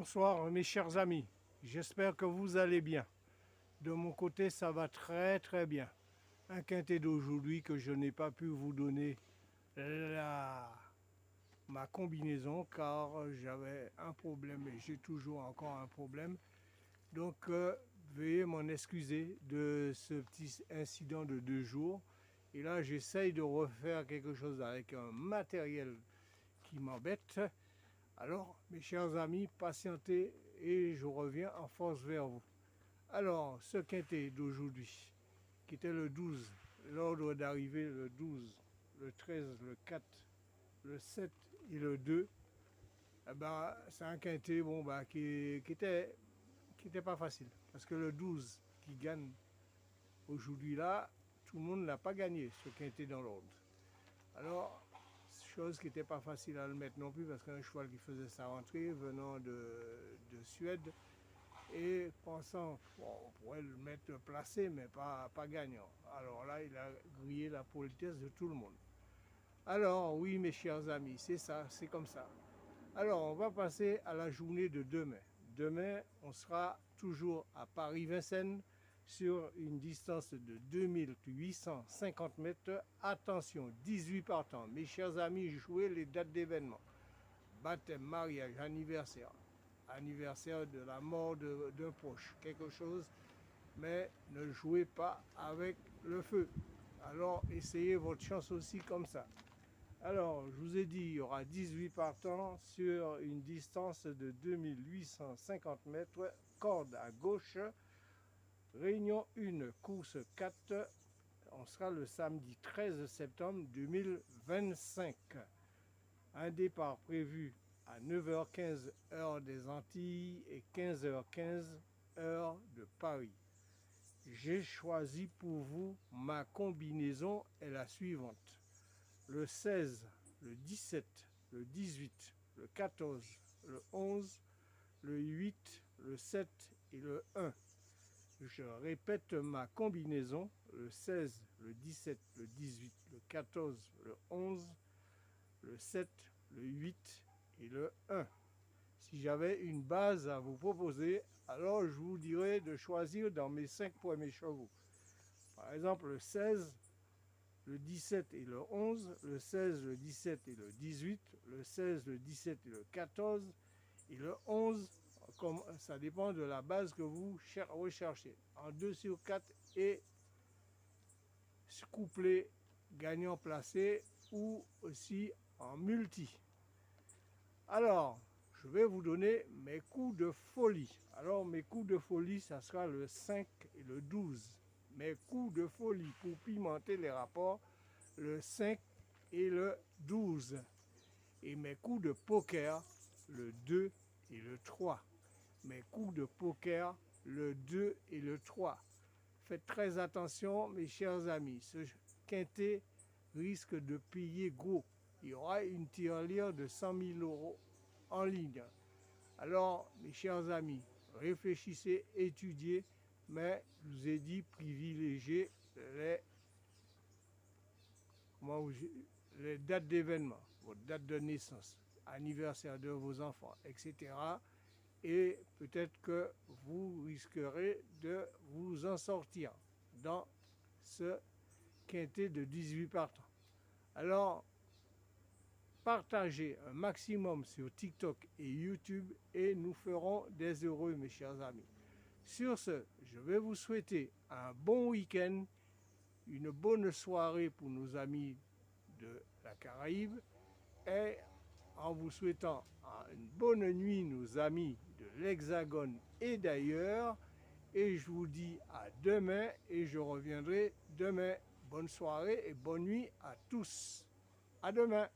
Bonsoir mes chers amis, j'espère que vous allez bien. De mon côté ça va très très bien. Un quintet d'aujourd'hui que je n'ai pas pu vous donner ma combinaison car j'avais un problème et j'ai toujours encore un problème. Donc veuillez m'en excuser de ce petit incident de 2 jours. Et là j'essaye de refaire quelque chose avec un matériel qui m'embête. Alors, mes chers amis, patientez et je reviens en force vers vous. Alors, ce quintet d'aujourd'hui, qui était le 12, l'ordre d'arrivée le 12, le 13, le 4, le 7 et le 2, eh ben, c'est un quintet qui était pas facile. Parce que le 12 qui gagne aujourd'hui là, tout le monde n'a pas gagné ce quintet dans l'ordre. Alors, chose qui n'était pas facile à le mettre non plus parce qu'un cheval qui faisait sa rentrée venant de Suède et pensant on pourrait le mettre placé mais pas gagnant. Alors là, il a grillé la politesse de tout le monde. Alors oui mes chers amis, c'est ça, c'est comme ça. Alors on va passer à la journée de demain. Demain, on sera toujours à Paris-Vincennes sur une distance de 2850 mètres. Attention, 18 partants. Mes chers amis, jouez les dates d'événements. Baptême, mariage, anniversaire. Anniversaire de la mort d'un proche, quelque chose. Mais ne jouez pas avec le feu. Alors essayez votre chance aussi comme ça. Alors, je vous ai dit, il y aura 18 partants sur une distance de 2850 mètres, corde à gauche, réunion 1, course 4, on sera le samedi 13 septembre 2025. Un départ prévu à 9h15 heure des Antilles et 15h15 heure de Paris. J'ai choisi pour vous, ma combinaison est la suivante. Le 16, le 17, le 18, le 14, le 11, le 8, le 7 et le 1. Je répète ma combinaison, le 16, le 17, le 18, le 14, le 11, le 7, le 8 et le 1. Si j'avais une base à vous proposer, alors je vous dirais de choisir dans mes 5 premiers chevaux. Par exemple, le 16, le 17 et le 11, le 16, le 17 et le 18, le 16, le 17 et le 14, et le 11, comme ça dépend de la base que vous recherchez. En 2 sur 4 et couplet gagnant placé ou aussi en multi. Alors, je vais vous donner mes coups de folie. Alors, mes coups de folie, ça sera le 5 et le 12. Mes coups de folie pour pimenter les rapports, le 5 et le 12. Et mes coups de poker, le 2 et le 3. Mes coups de poker, le 2 et le 3. Faites très attention, mes chers amis. Ce quintet risque de payer gros. Il y aura une tirelire de 100 000 € en ligne. Alors, mes chers amis, réfléchissez, étudiez, mais je vous ai dit privilégiez les dates d'événement, votre date de naissance, anniversaire de vos enfants, etc. Et peut-être que vous risquerez de vous en sortir dans ce quintet de 18 partants. Alors, partagez un maximum sur TikTok et YouTube et nous ferons des heureux, mes chers amis. Sur ce, je vais vous souhaiter un bon week-end, une bonne soirée pour nos amis de la Caraïbe et en vous souhaitant une bonne nuit, nos amis de l'Hexagone et d'ailleurs. Et je vous dis à demain et je reviendrai demain. Bonne soirée et bonne nuit à tous. À demain.